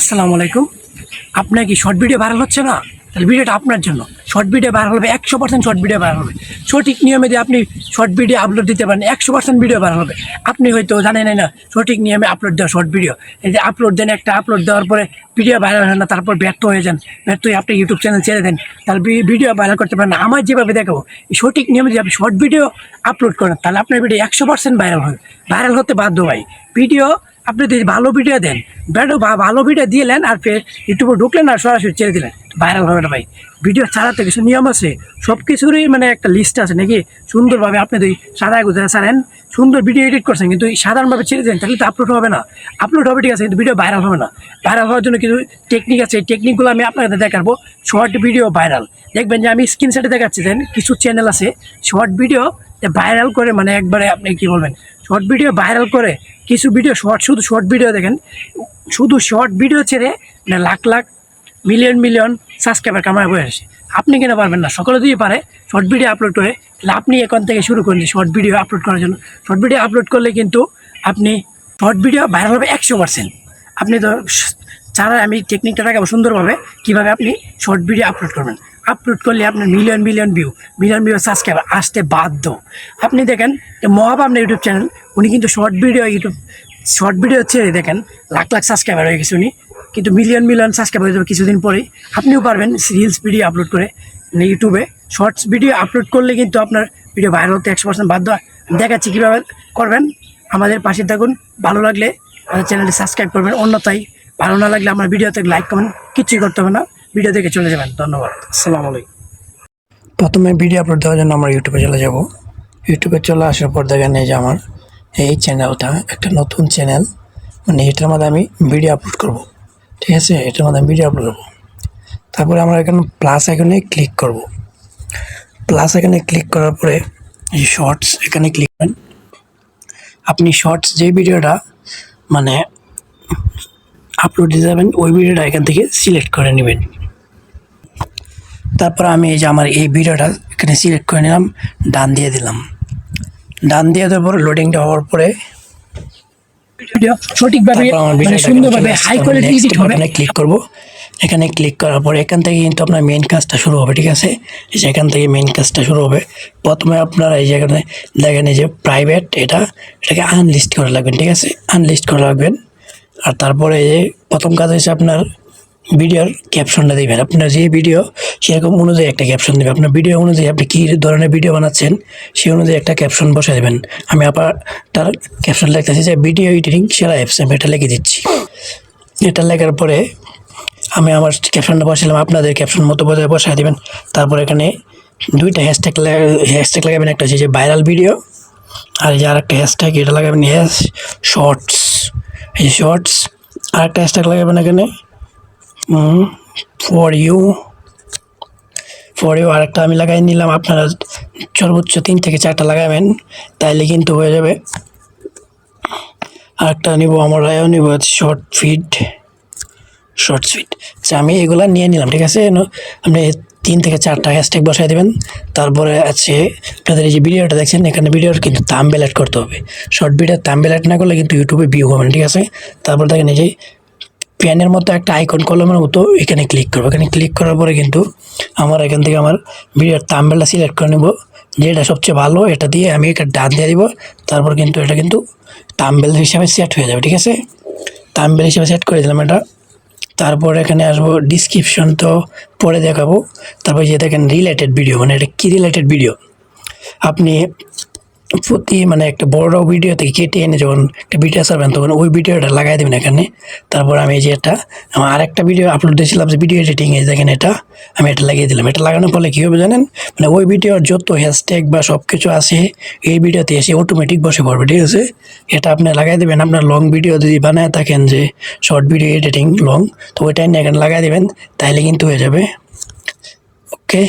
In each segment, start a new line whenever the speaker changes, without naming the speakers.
আসসালামু আলাইকুম। আপনার কি শর্ট ভিডিও ভাইরাল হচ্ছে না? তাহলে ভিডিওটা আপনার জন্য। শর্ট ভিডিও ভাইরাল হবে, 100% শর্ট ভিডিও ভাইরাল হবে। সঠিক নিয়মে যদি আপনি শর্ট ভিডিও আপলোড দিতে পারেন, 100% ভিডিও ভাইরাল হবে। আপনি হয়তো জানেন না সঠিক নিয়মে আপলোড দেওয়া শর্ট ভিডিও। এই যে আপলোড দেন, একটা আপলোড দেওয়ার পরে ভিডিও ভাইরাল হয় না, তারপর ব্যর্থ হয়ে যান। ব্যর্থ হয়ে আপনি ইউটিউব চ্যানেল ছেড়ে দেন, তাহলে ভিডিও ভাইরাল করতে পারেন না। আমার যেভাবে দেখাবো, এই সঠিক নিয়মে যদি আপনি শর্ট ভিডিও আপলোড করেন, তাহলে আপনার ভিডিও 100% ভাইরাল হবে। ভাইরাল হতে বাধ্য ভাই। ভিডিও আপনি যদি ভালো ভিডিও দেন, ভালো ভিডিও দিলেন আর ইউটিউবে ঢুকলেন আর সরাসরি ছেড়ে দিলেন, ভাইরাল হবে না ভাই। ভিডিও ছাড়াতে কিছু নিয়ম আছে, সব কিছুরই মানে একটা লিস্ট আছে নাকি। সুন্দরভাবে আপনি যদি সাদা গুজরা ছাড়েন, সুন্দর ভিডিও এডিট করছেন, কিন্তু সাধারণভাবে ছেড়ে দেন, তাহলে তো আপলোড হবে না। আপলোড হবে ঠিক আছে, কিন্তু ভিডিও ভাইরাল হবে না। ভাইরাল হওয়ার জন্য কিছু টেকনিক আছে, এই টেকনিকগুলো আমি আপনাদের দেখাবো। শর্ট ভিডিও ভাইরাল দেখবেন যে আমি স্ক্রিনশটে দেখাচ্ছি, দেন কিছু চ্যানেল আছে শর্ট ভিডিও ভাইরাল করে, মানে একবারে আপনি কি বলবেন, শর্ট ভিডিও ভাইরাল করে কিছু ভিডিও শুধু শর্ট ভিডিও দেখেন, শুধু শর্ট ভিডিও ছেড়ে মানে lakh lakh million million subscriber কামায় বয়ে আসে। আপনি কেন পারবেন না? সকলে দিয়ে পারে শর্ট ভিডিও আপলোড করে। তাহলে আপনি এখন থেকে শুরু করুন শর্ট ভিডিও আপলোড করার জন্য। শর্ট ভিডিও আপলোড করলে কিন্তু আপনি শর্ট ভিডিও ভাইরাল হবে 100%। আপনি তো ছাড়া আমি টেকনিকটা দেখাবো সুন্দরভাবে কীভাবে আপনি শর্ট ভিডিও আপলোড করবেন। আপলোড করলে আপনার মিলিয়ন মিলিয়ন সাবস্ক্রাইবার আসতে বাধ্য। আপনি দেখেন মহাব আপনার ইউটিউব চ্যানেল, উনি কিন্তু শর্ট ভিডিও ছেড়ে দেখেন লাখ লাখ সাবস্ক্রাইবার হয়ে গেছে উনি, কিন্তু মিলিয়ন সাবস্ক্রাইবার হয়ে যাবে কিছুদিন পরেই। আপনিও পারবেন রিলস ভিডিও আপলোড করে ইউটিউবে। শর্টস ভিডিও আপলোড করলে কিন্তু আপনার ভিডিও ভাইরাল হতে 100% বাধ্য। দেখাচ্ছি কীভাবে করবেন। আমাদের পাশে থাকুন। ভালো লাগলে আমাদের চ্যানেলটি সাবস্ক্রাইব করবেন, অন্যথায় ভালো না লাগলে আমার ভিডিওতে লাইক কমেন্ট কিছুই করতে হবে না, ভিডিও দেখে চলে যাবেন। ধন্যবাদ। আসসালামু আলাইকুম। প্রথমে ভিডিও আপলোড দেওয়ার জন্য আমরা ইউটিউবে চলে যাব। ইউটিউবে চলে আসার পর দেখেন এই যে আমার এই চ্যানেলটা একটা নতুন চ্যানেল, মানে এটার মধ্যে আমি ভিডিও আপলোড করব। ঠিক আছে, এটার মধ্যে আমি ভিডিও আপলোড করবো। তারপরে আমরা এখানে প্লাস আইকনে ক্লিক করব। প্লাস আইকনে ক্লিক করার পরে এই শর্টস এখানে ক্লিক করেন। আপনি শর্টস যে ভিডিওটা মানে আপলোড দিয়ে যাবেন, ওই ভিডিওটা এখান থেকে সিলেক্ট করে নেবেন। তারপর আমি এই যে আমার এই ভিডিওটা এখানে সিলেক্ট করে নিলাম, ডান দিয়ে দিলাম। ডান দিয়ে দেওয়ার পর লোডিংটা হওয়ার পরে ভিডিও সঠিকভাবে মানে সুন্দরভাবে হাই কোয়ালিটি এডিট হবে। এখানে ক্লিক করব। এখানে ক্লিক করার পর এখান থেকে কিন্তু আপনার মেইন কাজটা শুরু হবে। ঠিক আছে, এখান থেকে মেইন কাজটা শুরু হবে। প্রথমে আপনারা এই জায়গাতে দেখেন এই যে প্রাইভেট, এটাকে আনলিস্ট করা লাগবেন। ঠিক আছে, আনলিস্ট করা লাগবেন। আর তারপরে এই যে প্রথম কাজ হচ্ছে আপনার ভিডিওর ক্যাপশনটা দেবেন। আপনার যে ভিডিও সেরকম অনুযায়ী একটা ক্যাপশন দেবেন। আপনার ভিডিও অনুযায়ী আপনি কী ধরনের ভিডিও বানাচ্ছেন সেই অনুযায়ী একটা ক্যাপশন বসে দেবেন। আমি তার ক্যাপশন লিখতেছি যে ভিডিও এডিটিং সেরা অ্যাপস, আমি এটা লিখে দিচ্ছি। এটা লেখার পরে আমি আমার ক্যাপশনটা বসালাম, আপনাদের ক্যাপশন মতো বসায় দেবেন। তারপর এখানে দুইটা হ্যাশট্যাগ লাগাবেন, একটা হচ্ছে যে ভাইরাল ভিডিও, আর এই যে আরেকটা হ্যাশট্যাগ এটা লাগাবেন শর্টস। এই শর্টস আরেকটা হ্যাশট্যাগ লাগাবেন এখানে ফর ইউ আরেকটা আমি লাগাই নিলাম। আপনারা সর্বোচ্চ 3 থেকে 4টা লাগাবেন, তাইলে কিন্তু হয়ে যাবে। আরেকটা নিব আমরা নিব শর্ট ফিড। আচ্ছা, আমি এগুলা নিয়ে নিলাম। ঠিক আছে, আপনি 3 থেকে 4টা হ্যাশট্যাগ বসাই দেবেন। তারপরে আছে আপনাদের এই যে ভিডিওটা দেখছেন, এখানে ভিডিওর কিন্তু থাম্বনেল অ্যাড করতে হবে। শর্ট ভিডিও থাম্বনেল অ্যাড না করলে কিন্তু ইউটিউবে ভিউ হবে না। ঠিক আছে, তারপর দেখেন এই যে পেনের মতো একটা আইকন কলমের মতো, এখানে ক্লিক করবো। এখানে ক্লিক করার পরে কিন্তু আমার এখান থেকে আমার ভিডিওর থাম্বনেলটা সিলেক্ট করে নেব, যেটা সবচেয়ে ভালো এটা দিয়ে আমি এটা ডান দিয়ে দিব। তারপর কিন্তু এটা কিন্তু থাম্বনেল হিসাবে সেট হয়ে যাবে। ঠিক আছে, থাম্বনেল হিসাবে সেট করে দিলাম এটা। তারপর এখানে আসবো ডিসক্রিপশন, তো পরে দেখাবো। তারপর যে দেখেন রিলেটেড ভিডিও, মানে এটা কি রিলেটেড ভিডিও, আপনি প্রতি মানে একটা বড় ভিডিও থেকে কেটে এনে যখন একটা ভিডিও ছাড়বেন তখন ওই ভিডিওটা লাগাই দেবেন এখানে। তারপর আমি এই যে আমার আরেকটা ভিডিও আপলোড দিয়েছিলাম যে ভিডিও এডিটিং, এই দেখেন এটা আমি এটা লাগিয়ে দিলাম। এটা লাগানোর ফলে কী হবে জানেন, মানে ওই ভিডিওর যত হ্যাশট্যাগ বা সব কিছু আছে এই ভিডিওতে এসে অটোমেটিক বসে পড়বে। ঠিক আছে, এটা আপনি লাগাই দেবেন। আপনার লং ভিডিও যদি বানায় থাকেন যে শর্ট ভিডিও এডিটিং লং, তো ওইটাই নিয়ে এখানে লাগাই দেবেন, তাইলে কিন্তু হয়ে যাবে। ওকে,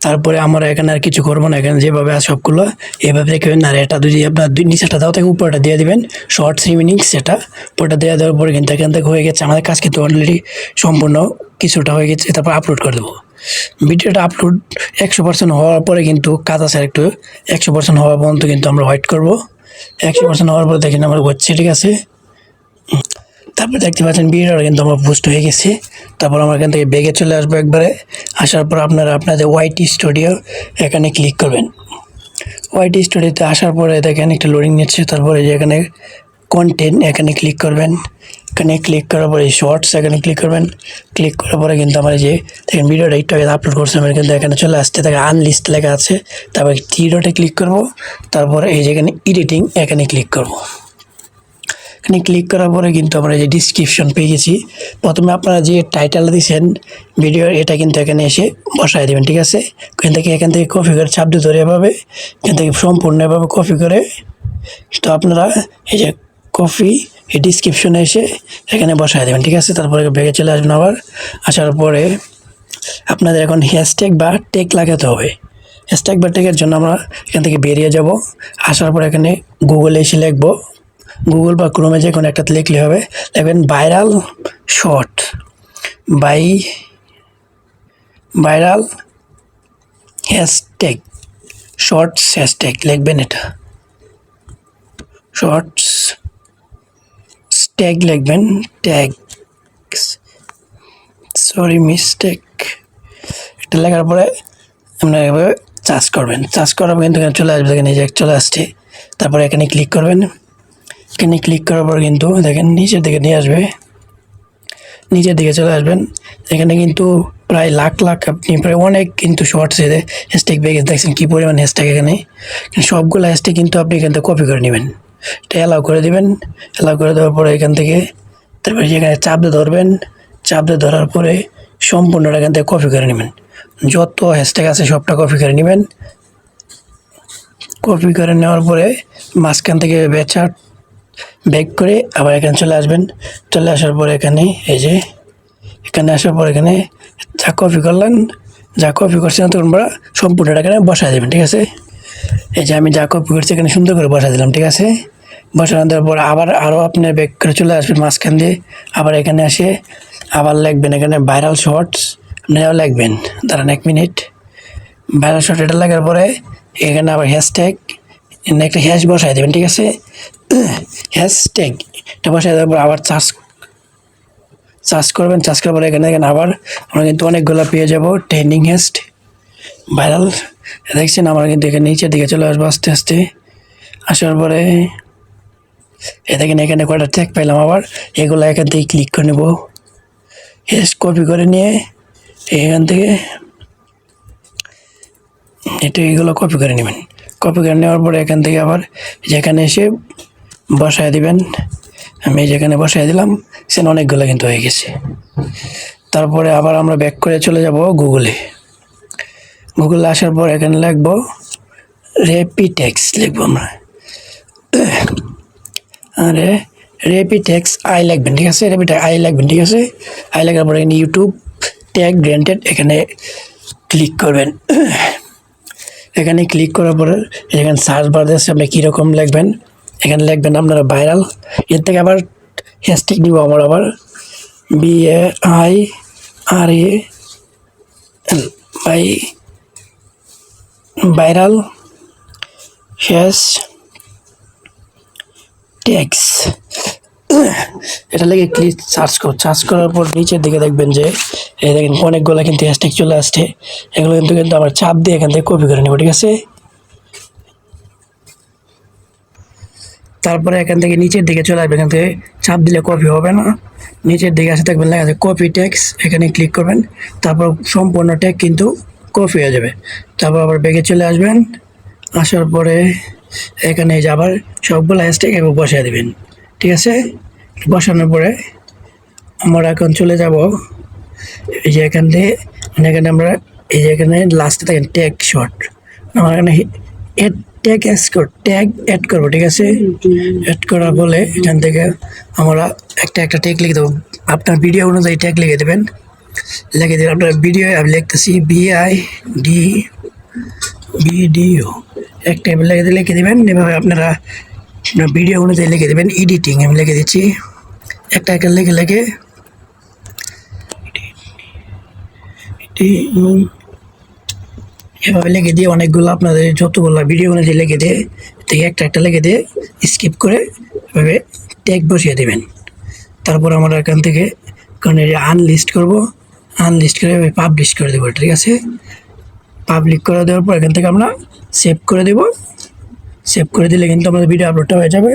তারপরে আমরা এখানে আর কিছু করবো না, এখানে যেভাবে আছে সবগুলো এভাবে দেখবেন। আর এটা যদি আপনার নিচেটা দাও থেকে উপরটা দিয়ে দেবেন শর্ট 3 মিনিটস, সেটা পুরোটা দেওয়ার পরে কিন্তু এখান থেকে হয়ে গেছে আমাদের কাজ, কিন্তু অলরেডি সম্পূর্ণ কিছুটা হয়ে গেছে। তারপর আপলোড করে দেবো। ভিডিওটা আপলোড 100% হওয়ার পরে কিন্তু কাজ আছে একটু, 100% হওয়া পর্যন্ত কিন্তু আমরা ওয়েট করবো। 100% হওয়ার পরে দেখেন আমার হচ্ছে। ঠিক আছে, তারপর দেখতে পাচ্ছেন ভিডিওটা কিন্তু আমার পোস্ট হয়ে গেছে। তারপর আমরা এখান থেকে ব্যাগে চলে আসবো একবারে। আসার পর আপনারা আপনাদের ওয়াইটি স্টুডিও এখানে ক্লিক করবেন। ওয়াইটি স্টুডিওতে আসার পরে দেখেন একটা লোডিং নিচ্ছে। তারপরে যে এখানে কন্টেন্ট এখানে ক্লিক করবেন। এখানে ক্লিক করার পরে শর্টস এখানে ক্লিক করবেন। ক্লিক করার পরে কিন্তু আমরা যে দেখেন ভিডিওটা একটু আগে আপলোড করছিলাম কিন্তু এখানে চলে আসছে, তাকে আনলিস্ট লেখা আছে। তারপর থ্রি ডটে ক্লিক করব। তারপরে এই যে এখানে এডিটিং এখানে ক্লিক করব। এখানে ক্লিক করার পরে কিন্তু আমরা যে ডিসক্রিপশন পেয়ে গেছি। প্রথমে আপনারা যে টাইটেল দিয়েছেন ভিডিওর এটা কিন্তু এখানে এসে বসায় দেবেন, ঠিক আছে। এখান থেকে কপি করে চাপ দিয়ে ধরে এভাবে এখান থেকে সম্পূর্ণ এভাবে কপি করে তো আপনারা এই যে কপি এই ডিসক্রিপশনে এসে এখানে বসায় দেবেন, ঠিক আছে। তারপরে ব্যাগে চলে আসবেন। আবার আসার পরে আপনাদের এখন হ্যাশট্যাগ বা ট্যাগ লাগাতে হবে। হ্যাশট্যাগ বা ট্যাগের জন্য আমরা এখান থেকে বেরিয়ে যাব। আসার পর এখানে গুগলে এসে লিখবো, গুগল বা ক্রোমে যে কোনো একটাতে লিখলে হবে। লিখবেন viral short viral hashtag shorts hashtag লিখবেন। এটা শর্টস ট্যাগ লিখবেন, ট্যাগ সরি মিস্টেক। এটা লেখার পরে আপনারা এভাবে সার্চ করবেন। সার্চ করার পর কিন্তু এখানে চলে আসবে, দেখেন এই যে চলে আসছে। তারপরে এখানে ক্লিক করবেন। এখানে ক্লিক করার পর কিন্তু দেখেন নিচের দিকে নিয়ে আসবে, নিচের দিকে চলে আসবেন। এখানে কিন্তু প্রায় লাখ আপনি প্রায় অনেক কিন্তু শর্টস হ্যাশট্যাগ পেয়ে গেছে। দেখছেন কী পরিমাণ হ্যাশট্যাগ এখানে। সবগুলো হ্যাশট্যাগ কিন্তু আপনি এখান থেকে কপি করে নেবেন। এটা অ্যালাউ করে দেবেন। অ্যালাউ করে দেওয়ার পরে এখান থেকে তারপরে যেখানে চাপ দিয়ে ধরবেন। চাপ দিয়ে ধরার পরে সম্পূর্ণটা এখান থেকে কপি করে নেবেন। যত হ্যাশট্যাগ আছে সবটা কপি করে নেবেন। কপি করে নেওয়ার পরে মাঝখান থেকে ব্যাক করে আবার এখানে চলে আসবেন। চলে আসার পরে এখানে এই যে এখানে আসার পর এখানে যা কপি করলেন, যা কপি করছেন তোমরা সম্পূর্ণটা এখানে বসায় দেবেন, ঠিক আছে। এই যে আমি যা কপি করছি এখানে সুন্দর করে বসায় দিলাম, ঠিক আছে। বসানো দেওয়ার পর আবার আরও আপনার ব্যাক করে চলে আসবেন মাঝখান দিয়ে। আবার এখানে আসে আবার লিখবেন এখানে ভাইরাল শর্টস আপনারাও লিখবেন। দাঁড়ান 1 মিনিট। ভাইরাল শর্ট এটা লাগার পরে এখানে আবার হ্যাশট্যাগ একটা হ্যাশ বসায় দেবেন, ঠিক আছে। হ্যাশট্যাগ এটা বসায় দেওয়ার পর আবার সার্চ করবেন। সার্চ করার পরে এখানে আবার আমরা কিন্তু অনেকগুলো পেয়ে যাব ট্রেন্ডিং হ্যাশট্যাগ ভাইরাল। দেখছেন আমরা কিন্তু এখানে নিচের দিকে চলে আসবো আস্তে আস্তে। আসার পরে দেখেন এখানে কয়টা ট্যাগ পাইলাম। আবার এগুলো এখান থেকে ক্লিক করে নেব। হ্যাশ কপি করে নিয়ে এখান থেকে এগুলো কপি করে নেবেন। কপি করে নেওয়ার পরে এখান থেকে আবার যেখানে এসে বসায় দিবেন। আমি যেখানে বসায় দিলাম সেখানে অনেকগুলো কিন্তু হয়ে গেছে। তারপরে আবার আমরা ব্যাক করে চলে যাব গুগলে। গুগলে আসার পর এখানে লিখবো রেপিটেক্স লিখবো আমরা। আরে রেপিটেক্স আই লিখবেন, ঠিক আছে। রেপিটেক্স আই লিখবেন, ঠিক আছে। আই লেখার পরে এখানে ইউটিউব ট্যাগ গ্র্যান্টেড এখানে ক্লিক করবেন। এখানে ক্লিক করার পরে এখানে সার্চ বার দিচ্ছে আপনি কীরকম লিখবেন। এখানে লিখবেন আপনারা ভাইরাল। এর থেকে আবার হ্যাশট্যাগ নিব আমার আবার ভাইরাল হ্যাশট্যাগস এটা লেগে ক্লিক সার্চ করার পর নিচের দিকে দেখবেন যে এই দেখেন অনেকগুলো কিন্তু হ্যাশট্যাগ চলে আসছে। এগুলো কিন্তু আবার চাপ দিয়ে এখান থেকে কপি করে নেব, ঠিক আছে। তারপরে এখান থেকে নিচের দিকে চলে আসবে। এখান থেকে চাপ দিলে কপি হবে না। নিচের দিকে আসে দেখবেন লেখা আছে কপি ট্যাক্স, এখানে ক্লিক করবেন। তারপর সম্পূর্ণ ট্যাগ কিন্তু কপি হয়ে যাবে। তারপর আবার ব্যাগে চলে আসবেন। আসার পরে এখানে যে আবার সবগুলো হ্যাশট্যাগ এবার বসিয়ে দেবেন, ঠিক আছে। বসানোর পরে আমরা এখন চলে যাব এই যে এখান থেকে এখানে আমরা এই যে এখানে লাস্টে দেখেন ট্যাগ শর্ট, আমরা এখানে ট্যাগ অ্যাড করবো, ঠিক আছে। অ্যাড করার ফলে এখান থেকে আমরা একটা ট্যাগ লিখে দেবো। আপনার ভিডিও অনুযায়ী ট্যাগ লিখে দেবেন। লিখে দেবেন আপনার ভিডিও আমি লিখতেছি ভিডিও একটা লিখে দেবেন। এভাবে আপনারা আপনার ভিডিও অনুযায়ী লিখে দেবেন। এডিটিং আমি লিখে দিচ্ছি একটা লিখে এভাবে লিখে দিয়ে অনেকগুলো আপনাদের যতগুলো ভিডিও অনুযায়ী লিখে দিয়ে থেকে একটা লিখে দিয়ে স্কিপ করে এভাবে ট্যাগ বসিয়ে দেবেন। তারপর আমরা এখান থেকে আনলিস্ট করব, আনলিস্ট করে পাবলিশ করে দেবো, ঠিক আছে। পাবলিক করে দেওয়ার পর এখান থেকে আমরা সেভ করে দেব। সেভ করে দিলে কিন্তু আমাদের ভিডিও আপলোডটা হয়ে যাবে।